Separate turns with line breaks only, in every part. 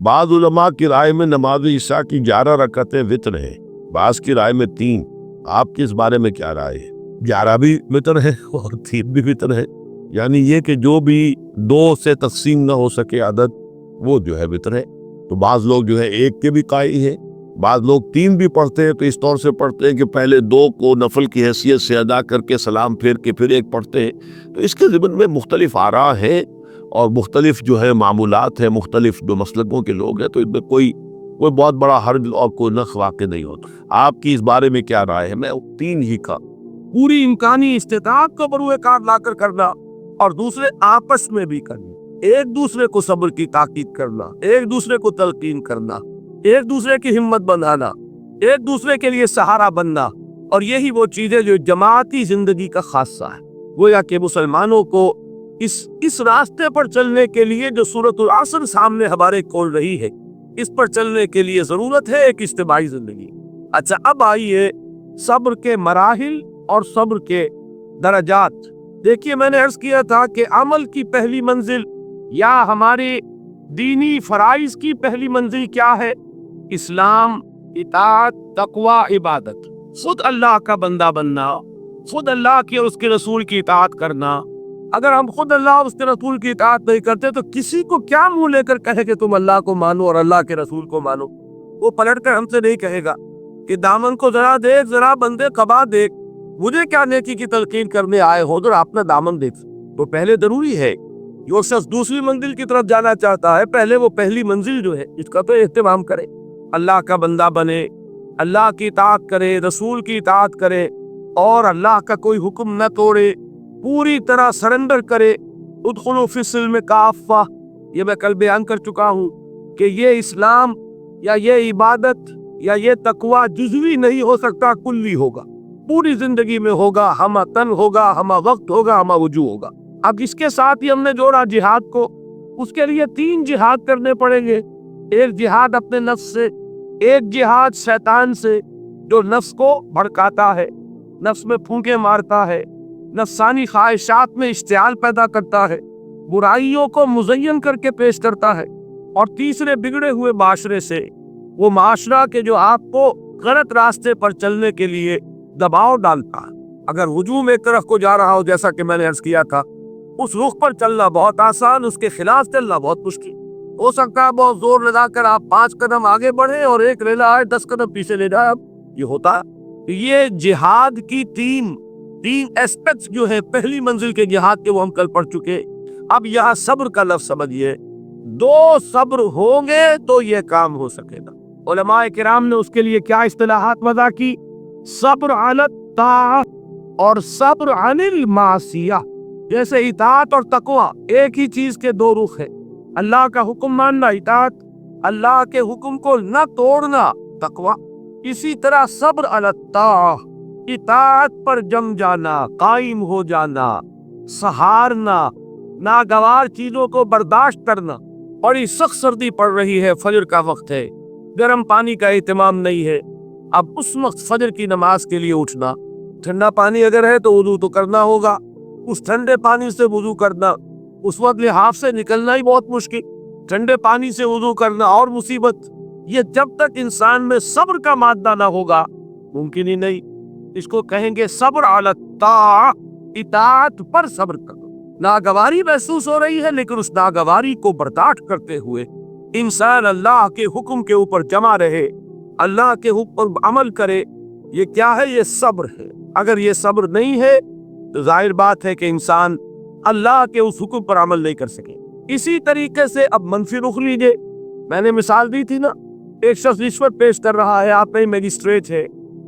بعض علماء کی رائے میں نماز عشاء کی 11 رکعتیں وتر ہیں، بعض کی رائے میں 3۔ آپ کی اس بارے میں کیا رائے ہے؟ 11 بھی وتر ہے اور 3 بھی وتر ہے، یعنی یہ کہ جو بھی 2 سے تقسیم نہ ہو سکے عدد وہ جو ہے وتر ہے۔ تو بعض لوگ جو ہے 1 کے بھی قائل ہیں، بعض لوگ 3 بھی پڑھتے ہیں، تو اس طور سے پڑھتے ہیں کہ پہلے 2 کو نفل کی حیثیت سے ادا کر کے سلام پھیر کے پھر 1 پڑھتے ہیں۔ تو اس کے ضمن میں مختلف آراء ہیں اور مختلف جو ہے معمولات ہیں، مختلف جو مسلکوں کے لوگ ہیں، تو ان میں کوئی بہت بڑا حرج اور کوئی نقص واقع نہیں ہوتا۔ آپ کی اس بارے میں کیا رائے ہے؟ میں 3 ہی کا پوری امکانی استطاعت کو بروئے کار لا کر کرنا، اور دوسرے آپس میں بھی کرنا، ایک دوسرے کو صبر کی تاکید کرنا، ایک دوسرے کو تلقین کرنا، ایک دوسرے کی ہمت بنانا، ایک دوسرے کے لیے سہارا بننا، اور یہی وہ چیزیں جو جماعتی زندگی کا خاصہ ہے۔ گویا کہ مسلمانوں کو اس راستے پر چلنے کے لیے جو سورۃ العصر سامنے ہمارے کھول رہی ہے، اس پر چلنے کے لیے ضرورت ہے ایک اجتماعی زندگی۔ اچھا، اب آئیے صبر کے مراحل اور صبر کے درجات۔ دیکھیے، میں نے عرض کیا تھا کہ عمل کی پہلی منزل یا ہمارے دینی فرائض کی پہلی منزل کیا ہے؟ اسلام، اطاعت، تقوی، عبادت، خود اللہ کا بندہ بننا، خود اللہ کی اور اس کے رسول کی اطاعت کرنا۔ اگر ہم خود اللہ اور اس کے رسول کی اطاعت نہیں کرتے تو کسی کو کیا منہ لے کر کہے کہ تم اللہ کو مانو اور اللہ کے رسول کو مانو؟ وہ پلٹ کر ہم سے نہیں کہے گا کہ دامن کو ذرا دیکھ، ذرا بندے قبا دیکھ، مجھے کیا نیکی کی تلقین کرنے آئے ہو، ذرا اپنا دامن دیکھ۔ تو پہلے ضروری ہے، جو شخص دوسری منزل کی طرف جانا چاہتا ہے، پہلے وہ پہلی منزل جو ہے اس کا تو اہتمام کرے، اللہ کا بندہ بنے، اللہ کی اطاعت کرے، رسول کی اطاعت کرے، اور اللہ کا کوئی حکم نہ توڑے، پوری طرح سرنڈر کرے۔ ادخلوا فی السلم کافہ، یہ میں کل بیان کر چکا ہوں کہ یہ اسلام یا یہ عبادت یا یہ تقوی جزوی نہیں ہو سکتا، کلی ہوگا، پوری زندگی میں ہوگا، ہمہ تن ہوگا، ہمہ وقت ہوگا، ہمہ وجوہ ہوگا۔ اب اس کے ساتھ ہی ہم نے جوڑا جہاد کو، اس کے لیے 3 جہاد کرنے پڑیں گے۔ ایک جہاد اپنے نفس سے، ایک جہاد شیطان سے جو نفس کو بھڑکاتا ہے، نفس میں پھونکے مارتا ہے، نفسانی خواہشات میں اشتعال پیدا کرتا ہے، برائیوں کو مزین کر کے پیش کرتا ہے، اور تیسرے بگڑے ہوئے معاشرے سے، وہ معاشرہ کے جو آپ کو غلط راستے پر چلنے کے لیے دباؤ ڈالتا ہے۔ اگر ہجوم ایک طرف کو جا رہا ہو، جیسا کہ میں نے عرض کیا تھا، اس رخ پر چلنا بہت آسان، اس کے خلاف چلنا بہت مشکل ہو سکتا ہے۔ بہت زور لگا کر آپ 5 قدم آگے بڑھیں اور ایک ریلا آئے 10 قدم پیچھے لے جائے، اب یہ ہوتا ہے۔ یہ جہاد کی تین ایسپیکٹس جو ہے پہلی منزل کے جہاد کے، وہ ہم کل پڑھ چکے۔ اب یہاں صبر کا لفظ سمجھیے، 2 صبر ہوں گے تو یہ کام ہو سکے گا۔ علماء کرام نے اس کے لیے کیا اصطلاحات وضع کی؟ صبر علی الطاعہ اور صبر عن المعصیہ۔ جیسے اطاعت اور تقوی ایک ہی چیز کے 2 رخ ہیں، اللہ کا حکم ماننا اطاعت، اللہ کے حکم کو نہ توڑنا تقوی۔ اسی طرح صبر علی الطاعہ، اطاعت پر جم جانا، قائم ہو جانا، سہارنا، ناگوار چیزوں کو برداشت کرنا۔ بڑی سخت سردی پڑ رہی ہے، فجر کا وقت ہے، گرم پانی کا اہتمام نہیں ہے، اب اس وقت فجر کی نماز کے لیے اٹھنا، ٹھنڈا پانی اگر ہے تو وضو تو کرنا ہوگا، اس ٹھنڈے پانی سے وضو کرنا، اس وقت لحاف سے نکلنا ہی بہت مشکل، ٹھنڈے پانی سے وضو کرنا اور مصیبت۔ یہ جب تک انسان میں صبر کا مادہ نہ ہوگا ممکن ہی نہیں۔ اس کو کہیں گے صبر علی الطاعہ، اطاعت پر صبر کرو۔ ناگواری محسوس ہو رہی ہے، لیکن اس ناگواری کو برداشت کرتے ہوئے انسان اللہ کے حکم کے اوپر جمع رہے، اللہ کے حکم پر عمل کرے۔ یہ کیا ہے؟ یہ صبر ہے۔ اگر یہ صبر نہیں ہے تو ظاہر بات ہے کہ انسان اللہ کے اس حکم پر عمل نہیں کر سکے۔ اسی طریقے سے اب منفی رخ لیجئے، میں نے مثال دی تھی نا، ایک شخص رشوت پیش کر رہا ہے، آپ کہیں میجسٹریٹ ہے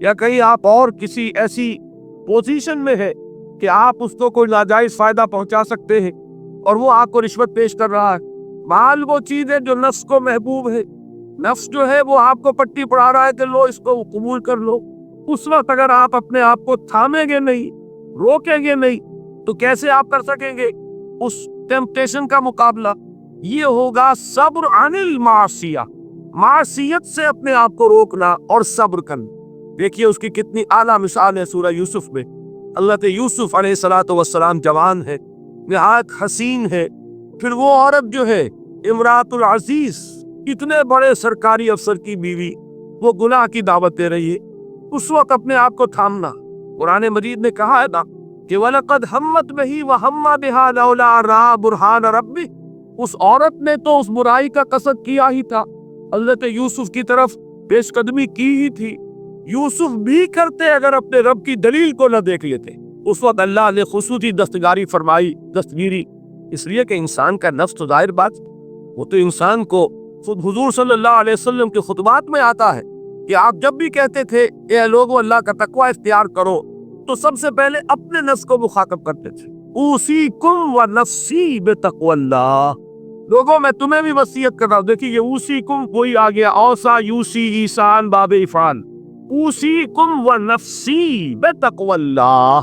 یا کہیں آپ اور کسی ایسی پوزیشن میں ہے کہ آپ اس کو کوئی ناجائز فائدہ پہنچا سکتے ہیں، اور وہ آپ کو رشوت پیش کر رہا ہے۔ مال وہ چیز ہے جو نفس کو محبوب ہے، نفس جو ہے وہ آپ کو پٹی پڑھا رہا ہے کہ لو اس کو قبول کر لو۔ اس وقت اگر آپ اپنے آپ کو تھامیں گے نہیں، روکیں گے نہیں، تو کیسے آپ کر سکیں گے اس ٹیمپٹیشن کا مقابلہ؟ یہ ہوگا صبر عن المعصیہ، معصیت سے اپنے آپ کو روکنا اور صبر کرنا۔ دیکھیے اس کی کتنی اعلیٰ مثال ہے سورہ یوسف میں۔ حضرت یوسف علیہ السلام جوان ہے، نہایت حسین ہے، پھر وہ عورت جو ہے امراۃ العزیز،
اتنے بڑے سرکاری افسر کی بیوی وہ گناہ کی دعوت دے رہی ہے، اس وقت اپنے آپ کو تھامنا۔ قرآن مجید نے کہا ہے نا کہ وَلَقَدْ هَمَّتْ بِهِ وَهَمَّ بِهَا لَوْلَا رَأَىٰ بُرْهَانَ رَبِّهِ، اس عورت نے تو اس برائی کا قصد کیا ہی تھا، حضرت یوسف کی طرف پیش قدمی کی ہی تھی، یوسف بھی کرتے اگر اپنے رب کی دلیل کو نہ دیکھ لیتے۔ اس وقت اللہ نے خصوصی دستگاری فرمائی، دستگیری، اس لیے کہ انسان کا نفس تو ظاہر بات وہ تو انسان کو خود حضور صلی اللہ علیہ وسلم کے خطبات میں آتا ہے کہ آپ جب بھی کہتے تھے اے لوگو اللہ کا تقوی اختیار کرو تو سب سے پہلے اپنے نفس کو مخاطب کرتے تھے، اوصیکم و نفسی بتقوی اللہ، لوگوں میں تمہیں بھی وصیت کر رہا ہوں۔ دیکھیے یہ اوصیکم وہی آ گیا، اوصا یوسی ایسان باب عفان، اوصیکم و نفسی بتقوی اللہ،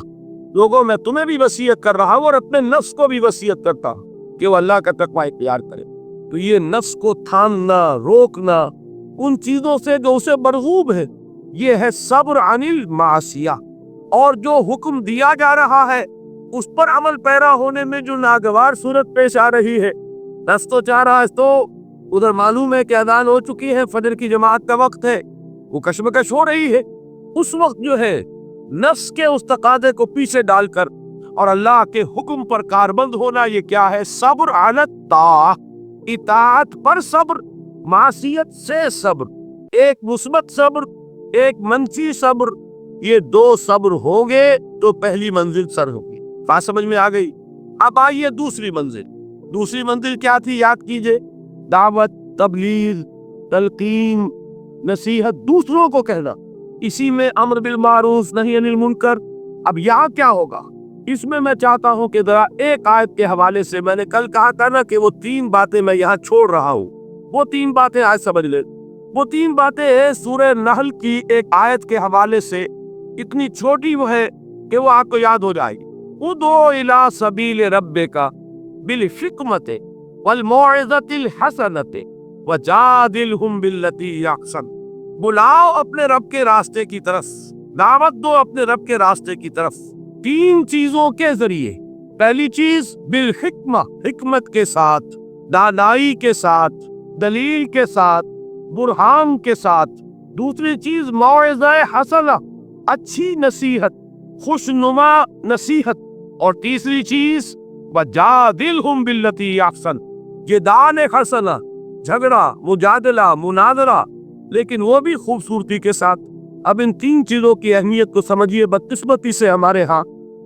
لوگوں میں تمہیں بھی وصیت کر رہا ہوں اور اپنے نفس کو بھی وصیت کرتا ہوں کہ وہ اللہ کا تقوی اختیار کرے۔ تو یہ نفس کو تھامنا، روکنا ان چیزوں سے جو اسے مرغوب ہے، یہ ہے صبر عن المعصیہ۔ اور جو حکم دیا جا رہا ہے اس پر عمل پیرا ہونے میں جو ناگوار صورت پیش آ رہی ہے، نفس تو چاہ رہا ہے، تو ادھر معلوم ہے کہ اذان ہو چکی ہے، فجر کی جماعت کا وقت ہے، وہ کشمکش ہو رہی ہے، اس وقت جو ہے نفس کے اس تقاضے کو پیچھے ڈال کر اور اللہ کے حکم پر کاربند ہونا، یہ کیا ہے؟ صبر علی الطاعہ، اطاعت پر صبر، معصیت سے صبر، ایک مثبت صبر، ایک منفی صبر، یہ دو صبر ہوں گے تو پہلی منزل سر ہوگی۔ بات سمجھ میں آ گئی؟ اب آئیے دوسری منزل۔ دوسری منزل کیا تھی؟ یاد کیجئے، دعوت، تبلیغ، تلقین، نصیحت، دوسروں کو کہنا، اسی میں امر بالمعروف نہی عن المنکر۔ اب یہاں کیا ہوگا؟ اس میں میں چاہتا ہوں کہ ذرا ایک آیت کے حوالے سے، میں نے کل کہا تھا نا کہ وہ 3 باتیں میں یہاں چھوڑ رہا ہوں، وہ 3 باتیں آج سمجھ لیں۔ وہ 3 باتیں ہیں سورہ نحل کی ایک آیت کے حوالے سے، اتنی چھوٹی وہ ہے کہ وہ آپ کو یاد ہو جائے گی۔ ادعو الی سبیل ربک بالحکمت والموعظۃ الحسنۃ وجادلہم باللتی ہی احسن، بلاؤ اپنے رب کے راستے کی طرف، دعوت دو اپنے رب کے راستے کی طرف 3 چیزوں کے ذریعے۔ پہلی چیز بالحکمہ، حکمت کے ساتھ، دانائی کے ساتھ، دلیل کے ساتھ، برہان کے ساتھ۔ دوسری چیز موعظہ حسنہ، اچھی نصیحت، خوشنما نصیحت۔ اور تیسری چیز وجادلہم باللتی احسن، جدال حسنہ، جھگڑا، مجادلہ، مناظرہ، لیکن وہ بھی خوبصورتی کے ساتھ۔ اب ان 3 چیزوں کی اہمیت کو سمجھیے۔ بدقسمتی سے ہمارے ہاں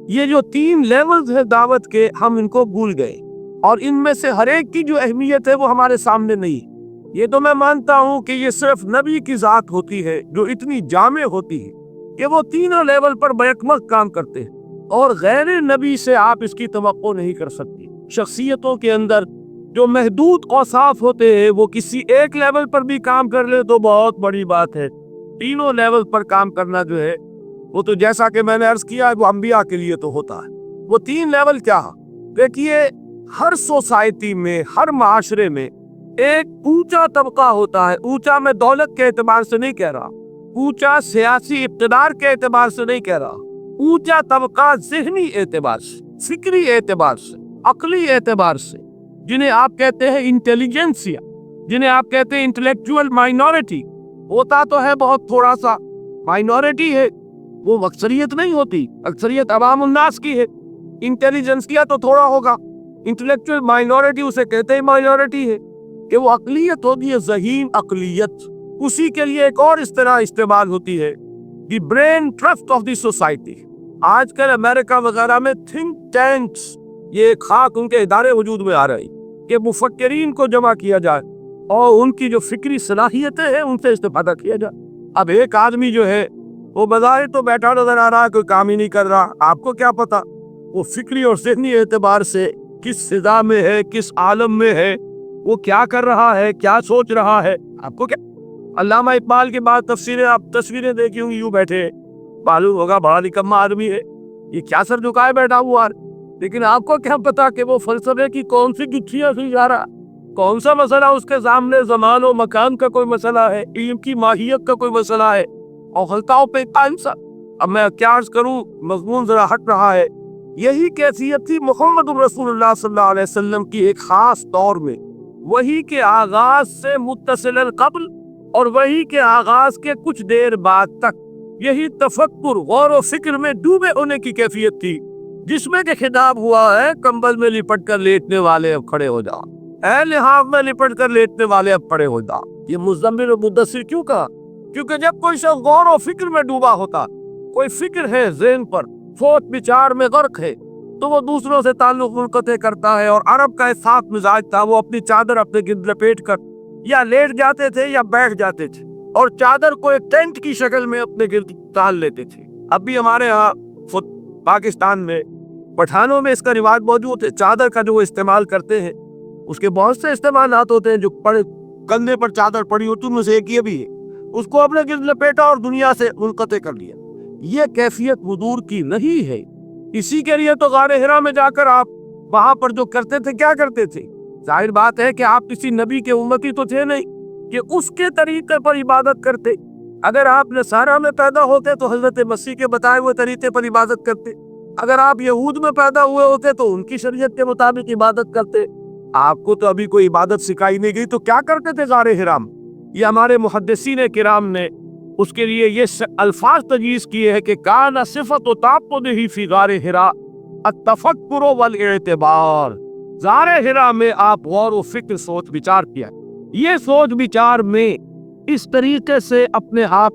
یہ جو 3 لیولز ہیں دعوت کے، ہم ان کو بھول گئے، اور ان میں سے ہر ایک کی جو اہمیت ہے وہ ہمارے سامنے نہیں۔ یہ تو میں مانتا ہوں کہ یہ صرف نبی کی ذات ہوتی ہے جو اتنی جامع ہوتی ہے کہ وہ تینوں لیول پر بیکمک کام کرتے ہیں، اور غیر نبی سے آپ اس کی توقع نہیں کر سکتی۔ شخصیتوں کے اندر جو محدود اوصاف ہوتے ہیں وہ کسی ایک لیول پر بھی کام کر لے تو بہت بڑی بات ہے، تینوں لیول پر کام کرنا جو ہے وہ تو جیسا کہ میں نے عرض کیا ہے وہ انبیاء کے لیے تو ہوتا ہے۔ وہ 3 لیول کیا؟ دیکھیے، ہر سوسائٹی میں، ہر معاشرے میں ایک اونچا طبقہ ہوتا ہے۔ اونچا میں دولت کے اعتبار سے نہیں کہہ رہا، اونچا سیاسی اقتدار کے اعتبار سے نہیں کہہ رہا، اونچا طبقہ ذہنی اعتبار سے، فکری اعتبار سے، عقلی اعتبار سے، جنہیں آپ کہتے ہیں انٹیلیجنسیا، جنہیں آپ کہتے ہیں انٹلیکچوئل مائنورٹی۔ ہوتا تو ہے بہت تھوڑا سا، مائنورٹی ہے، وہ اکثریت نہیں ہوتی، اکثریت عوام الناس کی ہے۔ انٹیلیجنسیا تو تھوڑا ہوگا، انٹلیکچوئل مائنورٹی اسے کہتے ہیں مائنورٹی ہے، کہ وہ اقلیت ہوتی ہے، ذہین اقلیت۔ اسی کے لیے ایک اور اصطلاح استعمال ہوتی ہے، دی brain trust of the society. آج کل امریکہ وغیرہ میں تھنک ٹینکس، یہ ایک خاص ان کے ادارے وجود میں آ رہے ہیں کہ مفکرین کو جمع کیا جائے اور ان کی جو فکری صلاحیتیں ہیں ان سے استفادہ کیا جائے۔ اب ایک آدمی جو ہے وہ بظاہر تو بیٹھا نظر آ رہا ہے، کوئی کام ہی نہیں کر رہا، آپ کو کیا پتا وہ فکری اور ذہنی اعتبار سے کس فضا میں ہے، کس عالم میں ہے، وہ کیا کر رہا ہے، کیا سوچ رہا ہے، آپ کو کیا؟ علامہ اقبال کے بعد تفسیریں، آپ تصویریں دیکھی ہوں گی، یوں بیٹھے، معلوم ہوگا بڑا نکما آدمی ہے، یہ کیا سر جھکائے بیٹھا ہوا ہے۔ لیکن آپ کو کیا پتا کہ وہ فلسفے کی کون سی گٹھیاں سی جا رہا، کون سا مسئلہ اس کے سامنے، زمان و مکان کا کوئی مسئلہ ہے، علم کی ماہیت کا کوئی مسئلہ ہے، اور خلطاؤں پہ انسان۔ اب میں کیا عرض کروں، مضمون ذرا ہٹ رہا ہے۔ یہی کیفیت تھی محمد رسول اللہ صلی اللہ علیہ وسلم کی ایک خاص دور میں۔ وحی کے آغاز سے متصل قبل اور وحی کے آغاز کے کچھ دیر بعد تک یہی تفکر غور و فکر میں ڈوبے ہونے کی کیفیت تھی، جس میں کہ خطاب ہوا ہے کمبل میں لپٹ کر لیٹنے والے اب کھڑے ہو جا، اے لحاف میں لپٹ کر لیٹنے والے اب کھڑے ہو جا۔ یہ مزمل و مدثر کیوں کہا؟ کیونکہ جب کوئی شخص غور و فکر میں ڈوبا ہوتا، کوئی فکر ہے ذہن پر، سوچ بچار میں غرق ہے، تو وہ دوسروں سے تعلق منقطع کرتا ہے۔ اور عرب کا ایک صاف مزاج تھا، وہ اپنی چادر اپنے گرد لپیٹ کر یا لیٹ جاتے تھے یا بیٹھ جاتے تھے، اور چادر کو ایک ٹینٹ کی شکل میں اپنے گرد ٹال لیتے تھے۔ اب بھی ہمارے ہاں پاکستان میں پٹھانوں میں اس کا رواج موجود ہے، چادر کا جو وہ استعمال کرتے ہیں، اس کے بہت سے استعمالات ہوتے ہیں، جو کندھے پر چادر پڑی ہوتی ان میں سے ایک یہ بھی ہے، اس کو اپنے گرد لپیٹا اور دنیا سے منقطع کر لیا۔ یہ کیفیت حضور کی نہیں ہے۔ اسی کے لیے تو غار حرا میں جا کر آپ وہاں پر جو کرتے تھے، کیا کرتے تھے؟ ظاہر بات ہے کہ آپ کسی نبی کے امتی تو تھے نہیں کہ اس کے طریقے پر عبادت کرتے۔ اگر آپ نصارہ میں پیدا ہوتے تو حضرت مسیح کے بتائے ہوئے طریقے پر عبادت کرتے، اگر آپ یہود میں پیدا ہوئے ہوتے تو ان کی شریعت کے مطابق عبادت کرتے۔ آپ کو تو ابھی کوئی عبادت سکھائی نہیں گئی، تو کیا کرتے تھے غار حرا؟ یہ ہمارے محدثین کرام نے اس کے لیے یہ الفاظ تجویز کیے ہیں کہ کان صفت و تعبدہ فی غار حرا التفکر والاعتبار، غار حرا میں آپ غور و فکر، سوچ بچار کیا۔ یہ سوچ بچار میں اس طریقے سے اپنے آپ